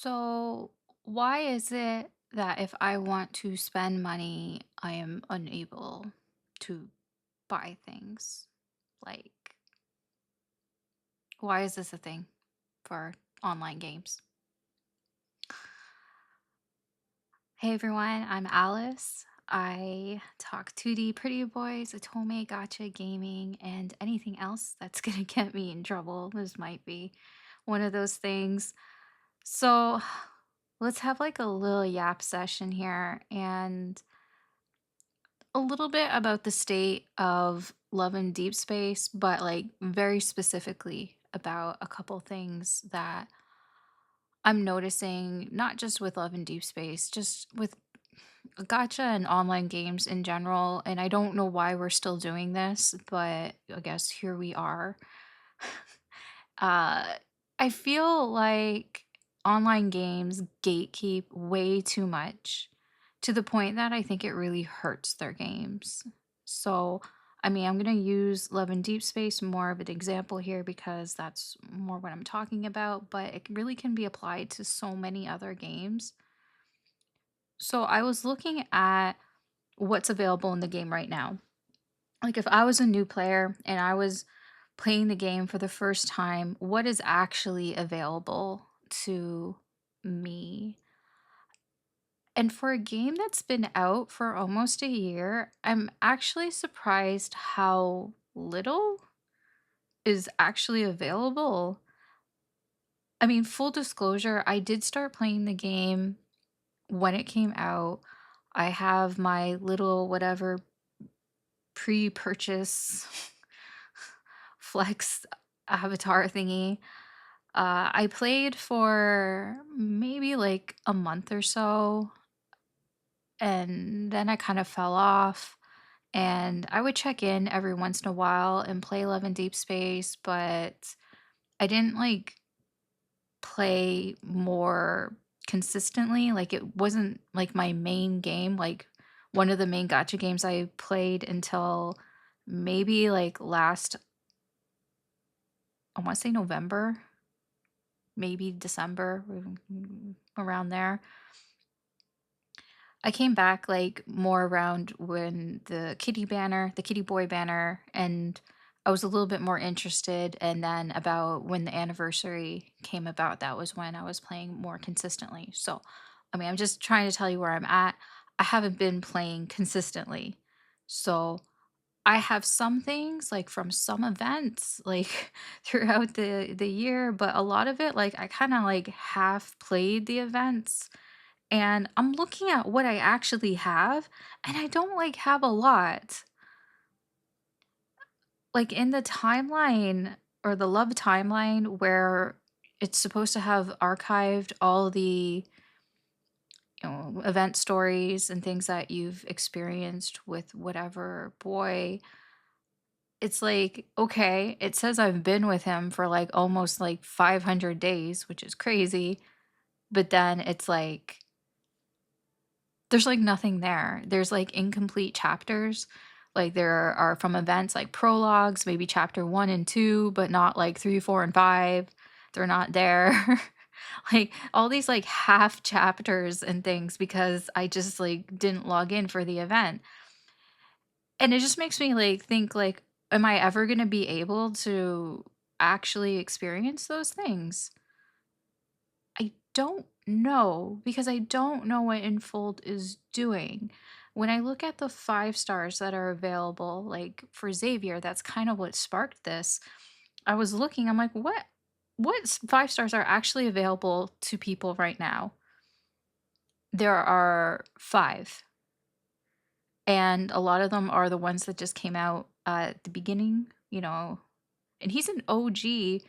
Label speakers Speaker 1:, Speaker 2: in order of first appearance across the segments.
Speaker 1: So, why is it that if I want to spend money, I am unable to buy things? Like, why is this a thing for online games? Hey everyone, I'm Alice. I talk 2D pretty boys, Atome, gotcha, gaming, and anything else that's gonna get me in trouble. This might be one of those things. So, let's have like a little yap session here and a little bit about the state of Love and Deepspace, but like very specifically about a couple things that I'm noticing, not just with Love and Deepspace, just with gotcha and online games in general. And I don't know why we're still doing this, but I guess here we are. uh, I feel like online games gatekeep way too much to the point that I think it really hurts their games. So, I mean, I'm going to use Love and Deep Space more of an example here because that's more what I'm talking about, but it really can be applied to so many other games. So, I was looking at what's available in the game right now. Like, if I was a new player and I was playing the game for the first time, what is actually available to me? And for a game that's been out for almost a year, I'm actually surprised how little is actually available. I mean, full disclosure, I did start playing the game when it came out. I have my little whatever pre-purchase flex avatar thingy. I played for maybe like a month or so, and then I kind of fell off. And I would check in every once in a while and play Love and Deep Space, but I didn't like play more consistently. Like it wasn't like my main game, like one of the main gotcha games I played until maybe like last, I want to say November, maybe December, around there. I came back like more around when the kitty boy banner, and I was a little bit more interested. And then about when the anniversary came about, that was when I was playing more consistently. So, I mean, I'm just trying to tell you where I'm at. I haven't been playing consistently. So, I have some things like from some events like throughout the year, but a lot of it like I kind of like half played the events and I'm looking at what I actually have, and I don't like have a lot. Like in the timeline or the love timeline where it's supposed to have archived all the event stories and things that you've experienced with whatever boy. It's like, okay, it says I've been with him for like almost like 500 days, which is crazy. But then it's like there's, like, nothing there. There's, like, incomplete chapters. Like, there are from events, like, prologues, maybe chapter 1 and 2, but not, like, 3, 4, and 5. They're not there. Like, all these, like, half chapters and things because I just, like, didn't log in for the event. And it just makes me, like, think, like, am I ever gonna be able to actually experience those things? I don't know because I don't know what Infold is doing. When I look at the 5 stars that are available, like for Xavier, that's kind of what sparked this. I was looking, I'm like, what 5 stars are actually available to people right now? There are 5, and a lot of them are the ones that just came out at the beginning. And he's an OG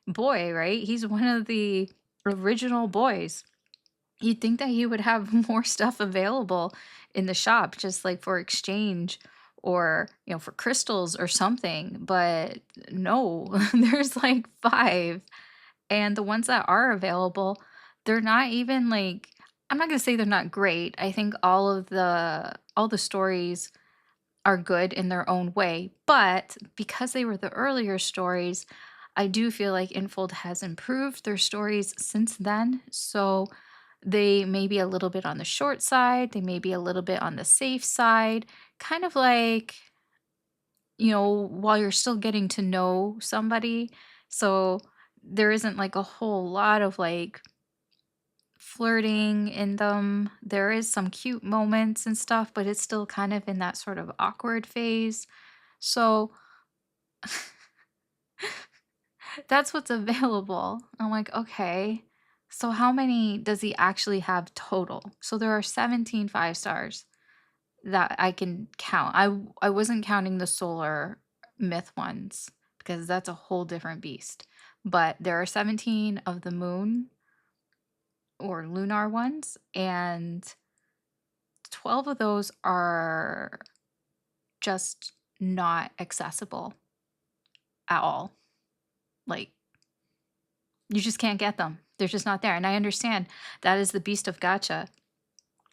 Speaker 1: boy, right? He's one of the original boys. You'd think that he would have more stuff available in the shop just like for exchange or, for crystals or something, but no, there's like 5. And the ones that are available, they're not even like I'm not going to say they're not great. I think all the stories are good in their own way, but because they were the earlier stories, I do feel like Infold has improved their stories since then. So they may be a little bit on the short side, they may be a little bit on the safe side, kind of like, while you're still getting to know somebody. So there isn't like a whole lot of like flirting in them. There is some cute moments and stuff, but it's still kind of in that sort of awkward phase. So that's what's available. I'm like, okay. So how many does he actually have total? So there are 17 5 stars that I can count. I wasn't counting the solar myth ones because that's a whole different beast. But there are 17 of the moon or lunar ones, and 12 of those are just not accessible at all. Like, you just can't get them. They're just not there. And I understand that is the beast of gotcha.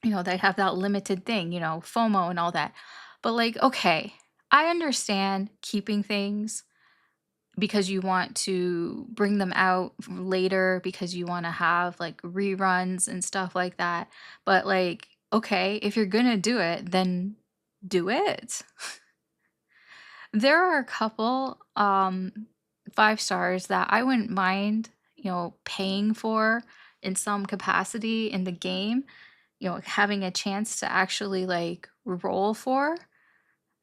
Speaker 1: They have that limited thing, FOMO and all that. But like, okay, I understand keeping things because you want to bring them out later because you want to have like reruns and stuff like that. But like, okay, if you're gonna do it, then do it. There are a couple 5 stars that I wouldn't mind, paying for in some capacity in the game, having a chance to actually like roll for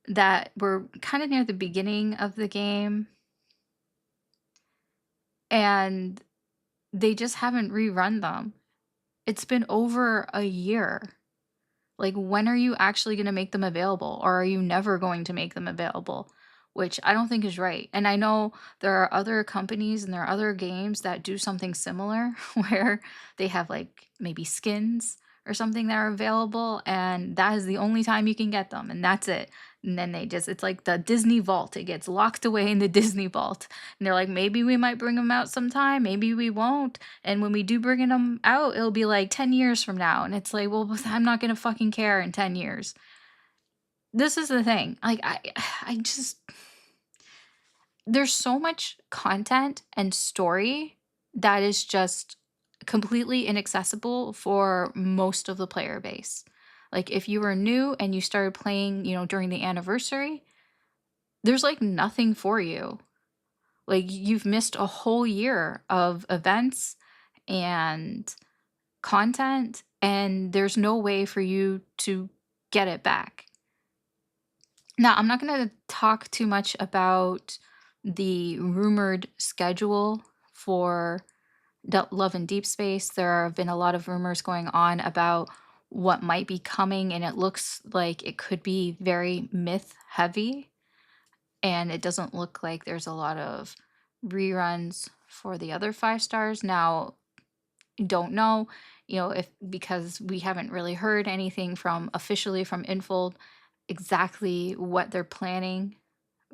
Speaker 1: that were kind of near the beginning of the game, and they just haven't rerun them. It's been over a year. Like, when are you actually going to make them available? Or are you never going to make them available? Which I don't think is right. And I know there are other companies and there are other games that do something similar where they have like maybe skins or something that are available, and that is the only time you can get them, and that's it. And then it's like the Disney vault. It gets locked away in the Disney vault. And they're like, maybe we might bring them out sometime, maybe we won't. And when we do bring them out, it'll be like 10 years from now. And it's like, well, I'm not going to fucking care in 10 years. This is the thing. Like, I just, there's so much content and story that is just completely inaccessible for most of the player base. Like, if you were new and you started playing, during the anniversary, there's like nothing for you. Like, you've missed a whole year of events and content, and there's no way for you to get it back. Now, I'm not going to talk too much about the rumored schedule for Love and Deepspace. There have been a lot of rumors going on about what might be coming, and it looks like it could be very myth heavy. And it doesn't look like there's a lot of reruns for the other 5 stars. Now, don't know, if because we haven't really heard anything from officially from Infold exactly what they're planning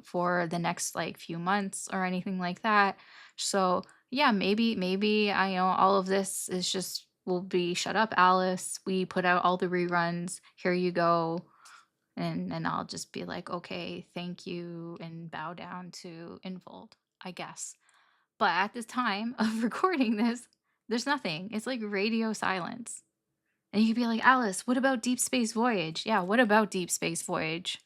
Speaker 1: for the next like few months or anything like that. So yeah, maybe I all of this is just will be shut up, Alice. We put out all the reruns. Here you go. And I'll just be like, okay, thank you, and bow down to Infold, I guess. But at this time of recording this, there's nothing. It's like radio silence. And you could be like, Alice, what about Deep Space Voyage? Yeah, what about Deep Space Voyage?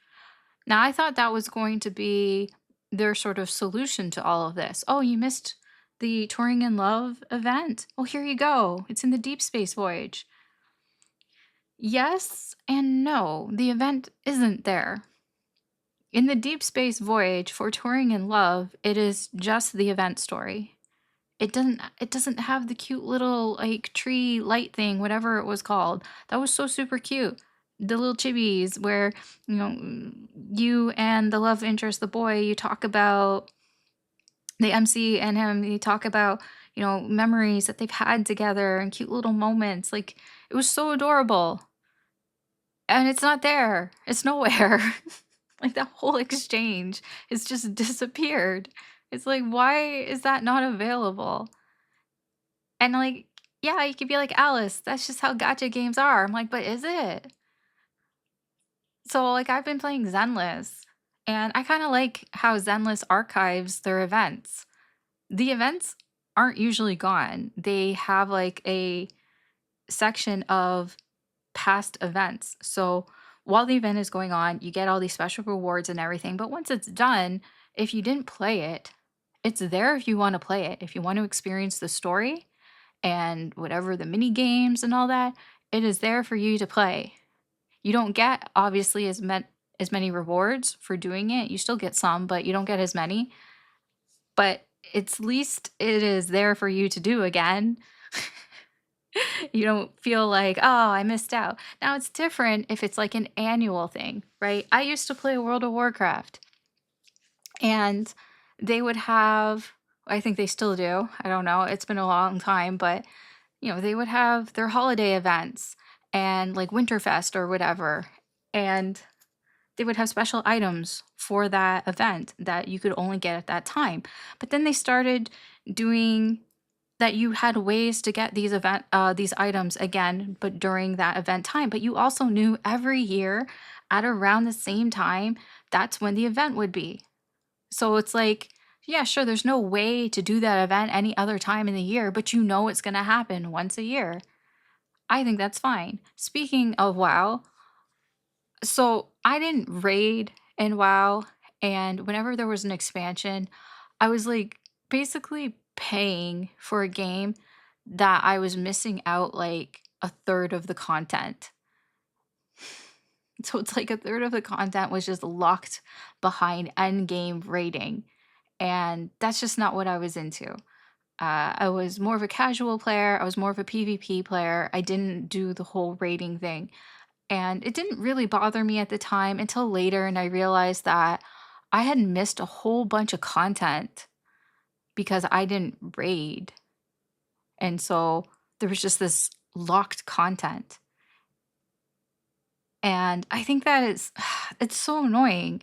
Speaker 1: Now, I thought that was going to be their sort of solution to all of this. Oh, you missed the Touring in Love event. Oh, here you go. It's in the Deep Space Voyage. Yes and no. The event isn't there. In the Deep Space Voyage for Touring in Love, it is just the event story. It doesn't have the cute little like tree light thing, whatever it was called. That was so super cute. The little chibis where, you and the love interest, the boy, you talk about the MC and him, you talk about, memories that they've had together and cute little moments. Like, it was so adorable. And it's not there. It's nowhere. Like, that whole exchange has just disappeared. It's like, why is that not available? And like, yeah, you could be like, Alice, that's just how gotcha games are. I'm like, but is it? So like, I've been playing Zenless, and I kind of like how Zenless archives their events. The events aren't usually gone. They have like a section of past events. So while the event is going on, you get all these special rewards and everything. But once it's done, if you didn't play it, it's there if you want to play it. If you want to experience the story and whatever the mini games and all that, it is there for you to play. You don't get obviously as many rewards for doing it. You still get some, but you don't get as many. But it's least it is there for you to do again. You don't feel like, "Oh, I missed out." Now it's different if it's like an annual thing, right? I used to play World of Warcraft, and they would have, I think they still do, I don't know, it's been a long time, but, they would have their holiday events and, like, Winterfest or whatever, and they would have special items for that event that you could only get at that time. But then they started doing that you had ways to get these items again, but during that event time. But you also knew every year at around the same time, that's when the event would be. So it's like, yeah, sure, there's no way to do that event any other time in the year, but you know it's gonna happen once a year. I think that's fine. Speaking of WoW, so I didn't raid in WoW, and whenever there was an expansion, I was like basically paying for a game that I was missing out like a third of the content. So it's like a third of the content was just locked behind end game raiding. And that's just not what I was into. I was more of a casual player. I was more of a PvP player. I didn't do the whole raiding thing. And it didn't really bother me at the time until later, and I realized that I had missed a whole bunch of content because I didn't raid. And so there was just this locked content. And I think that is it's so annoying.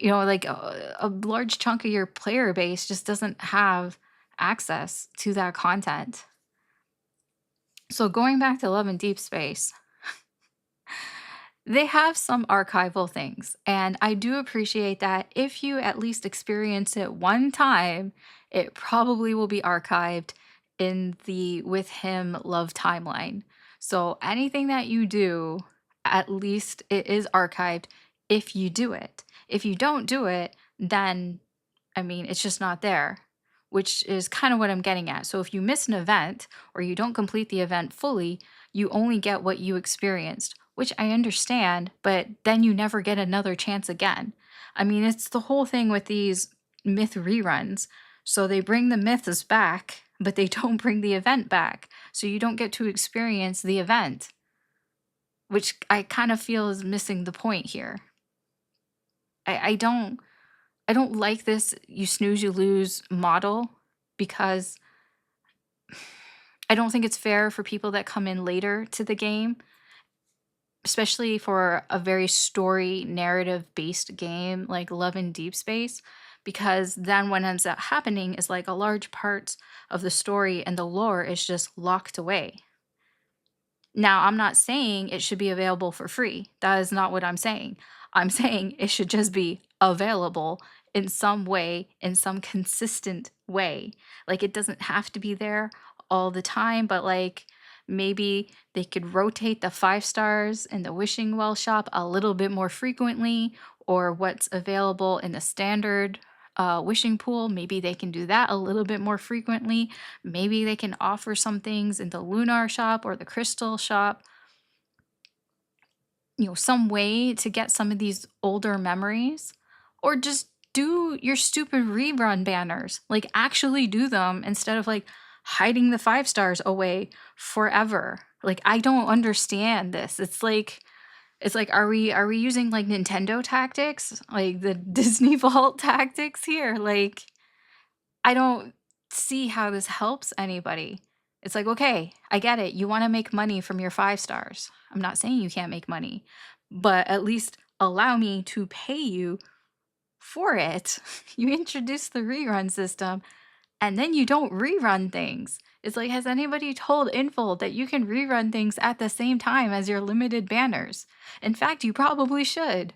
Speaker 1: Like a large chunk of your player base just doesn't have access to that content. So going back to Love and Deepspace, they have some archival things, and I do appreciate that if you at least experience it one time, it probably will be archived in the With Him Love timeline. So anything that you do, at least it is archived if you do it. If you don't do it, then I mean, it's just not there, which is kind of what I'm getting at. So if you miss an event or you don't complete the event fully, you only get what you experienced, which I understand, but then you never get another chance again. I mean, it's the whole thing with these myth reruns. So they bring the myths back, but they don't bring the event back. So you don't get to experience the event, which I kind of feel is missing the point here. I don't I don't like this you snooze you lose model because I don't think it's fair for people that come in later to the game, especially for a very story narrative based game like Love and Deepspace, because then what ends up happening is like a large part of the story and the lore is just locked away. Now, I'm not saying it should be available for free. That is not what I'm saying. I'm saying it should just be available in some way, in some consistent way. Like it doesn't have to be there all the time, but like maybe they could rotate the 5 stars in the wishing well shop a little bit more frequently, or what's available in the standard wishing pool. Maybe they can do that a little bit more frequently. Maybe they can offer some things in the lunar shop or the crystal shop, some way to get some of these older memories, or just do your stupid rerun banners. Like actually do them instead of like hiding the 5 stars away forever. Like I don't understand this. It's like are we using like Nintendo tactics? Like the Disney Vault tactics here? Like I don't see how this helps anybody. It's like, okay, I get it. You want to make money from your 5 stars. I'm not saying you can't make money, but at least allow me to pay you for it. You introduce the rerun system and then you don't rerun things. It's like, has anybody told Infold that you can rerun things at the same time as your limited banners? In fact, you probably should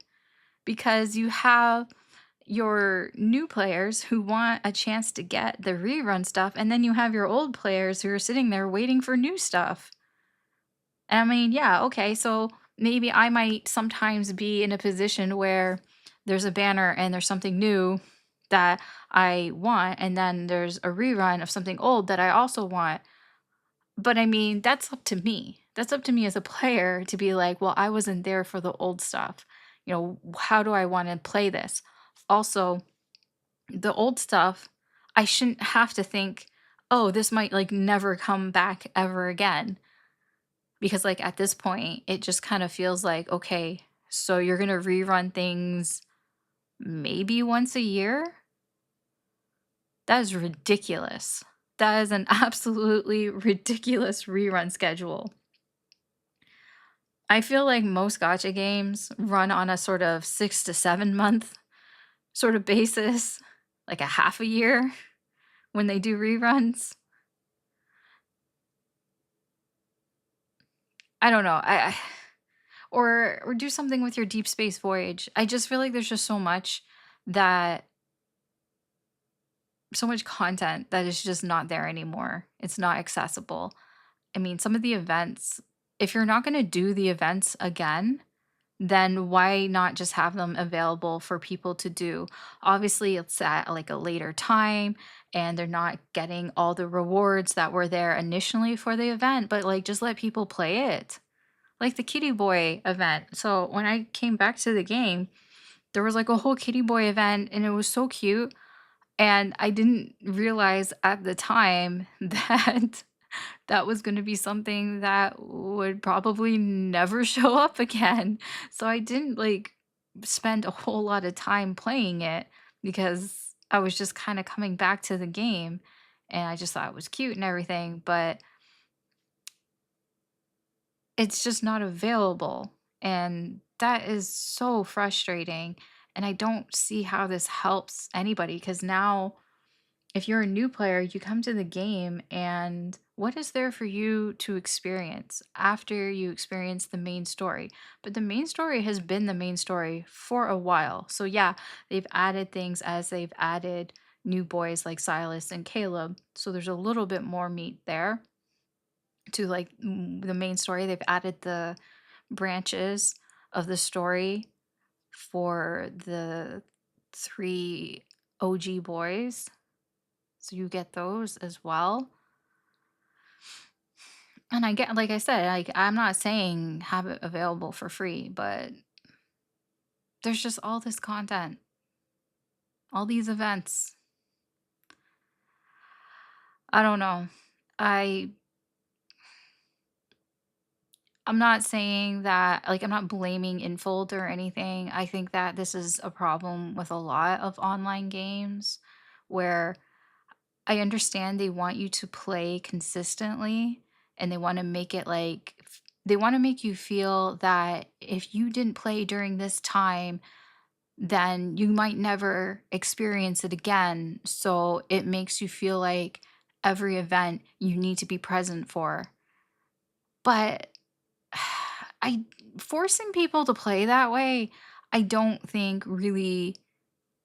Speaker 1: because you have your new players who want a chance to get the rerun stuff, and then you have your old players who are sitting there waiting for new stuff. And I mean, yeah, okay, so maybe I might sometimes be in a position where there's a banner and there's something new that I want, and then there's a rerun of something old that I also want. But I mean, that's up to me. That's up to me as a player to be like, well, I wasn't there for the old stuff. How do I want to play this? Also, the old stuff, I shouldn't have to think, oh, this might like never come back ever again. Because like at this point, it just kind of feels like, okay, so you're gonna rerun things maybe once a year? That is ridiculous. That is an absolutely ridiculous rerun schedule. I feel like most gotcha games run on a sort of 6 to 7 month sort of basis, like a half a year when they do reruns. I don't know. Or do something with your deep space voyage. I just feel like there's just that so much content that is just not there anymore. It's not accessible. I mean, some of the events, if you're not going to do the events again, then why not just have them available for people to do? Obviously, it's at like a later time and they're not getting all the rewards that were there initially for the event, but like just let people play it. Like the Kitty Boy event. So when I came back to the game, there was like a whole Kitty Boy event and it was so cute. And I didn't realize at the time that that was going to be something that would probably never show up again. So I didn't like spend a whole lot of time playing it because I was just kind of coming back to the game and I just thought it was cute and everything, but it's just not available. And that is so frustrating. And I don't see how this helps anybody because now if you're a new player, you come to the game and what is there for you to experience after you experience the main story? But the main story has been the main story for a while. So, yeah, they've added things as they've added new boys like Silas and Caleb. So, there's a little bit more meat there to like the main story. They've added the branches of the story for the three OG boys, so you get those as well. And I get, like I said, like I'm not saying have it available for free, but there's just all this content, all these events. I don't know. I I'm not saying that like I'm not blaming Infold or anything. I think that this is a problem with a lot of online games where I understand they want you to play consistently and they want to make it like they want to make you feel that if you didn't play during this time, then you might never experience it again. So it makes you feel like every event you need to be present for. But I forcing people to play that way, I don't think really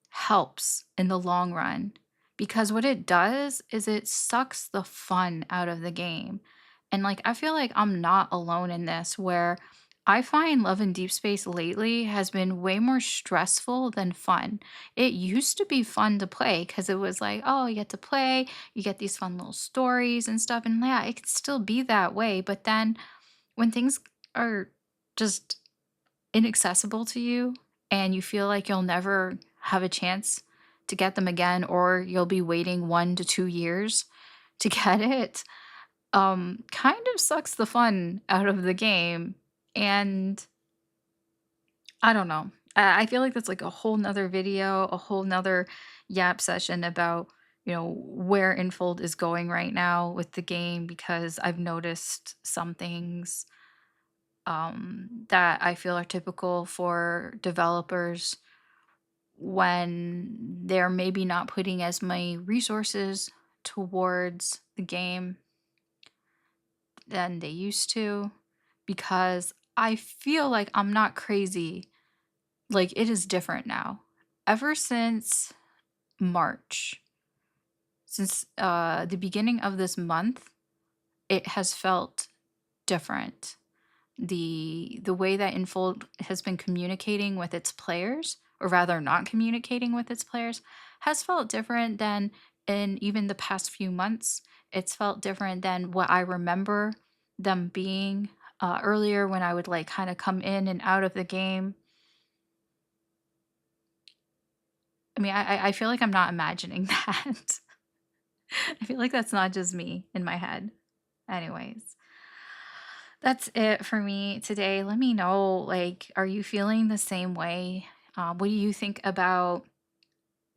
Speaker 1: helps in the long run because what it does is it sucks the fun out of the game. And like I feel like I'm not alone in this where I find Love and Deepspace lately has been way more stressful than fun. It used to be fun to play because it was like, oh, you get to play, you get these fun little stories and stuff. And yeah, it could still be that way. But then when things are just inaccessible to you and you feel like you'll never have a chance to get them again or you'll be waiting 1 to 2 years to get it, kind of sucks the fun out of the game. And I don't know, I feel like that's like a whole nother video, a whole nother yap session about where Infold is going right now with the game because I've noticed some things that I feel are typical for developers when they're maybe not putting as many resources towards the game than they used to because I feel like I'm not crazy. Like it is different now. ever since March, since the beginning of this month, it has felt different. The way that Infold has been communicating with its players, or rather not communicating with its players, has felt different than in even the past few months. It's felt different than what I remember them being earlier when I would like kind of come in and out of the game. I mean, I feel like I'm not imagining that. I feel like that's not just me in my head. Anyways, that's it for me today. Let me know, like, are you feeling the same way? What do you think about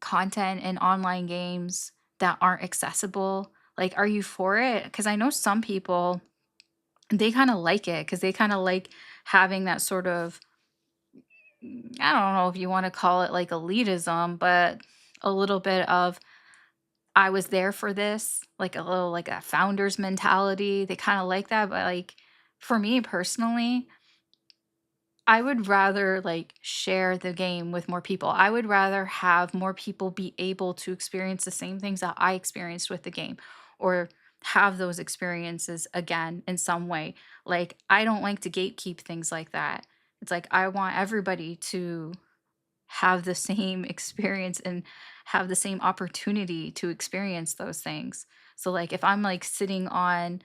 Speaker 1: content in online games that aren't accessible? Like, are you for it? Because I know some people, they kind of like it because they kind of like having that sort of, I don't know if you want to call it like elitism, but a little bit of, I was there for this, like a little like a founder's mentality. They kind of like that. But like for me personally, I would rather like share the game with more people. I would rather have more people be able to experience the same things that I experienced with the game, or have those experiences again in some way. Like, I don't like to gatekeep things like that. It's like I want everybody to have the same experience and have the same opportunity to experience those things. So like if I'm like sitting on,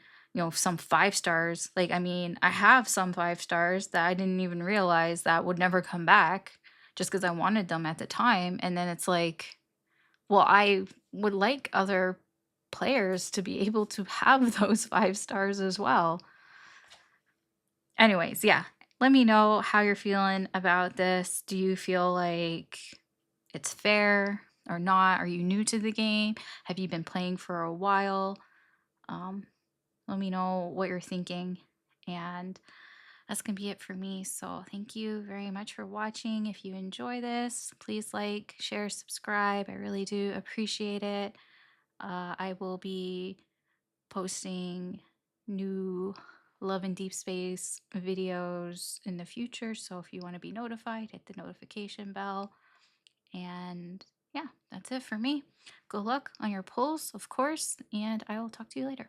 Speaker 1: some 5 stars, like I mean, I have some 5 stars that I didn't even realize that would never come back just because I wanted them at the time. And then it's like, well, I would like other players to be able to have those 5 stars as well. Anyways, yeah. Let me know how you're feeling about this. Do you feel like it's fair or not? Are you new to the game? Have you been playing for a while? Um, Let me know what you're thinking. And that's going to be it for me. So, thank you very much for watching. If you enjoy this, please like, share, subscribe. I really do appreciate it. I will be posting new Love and Deepspace videos in the future. So, if you want to be notified, hit the notification bell. And yeah, that's it for me. Good luck on your polls, of course, and I will talk to you later.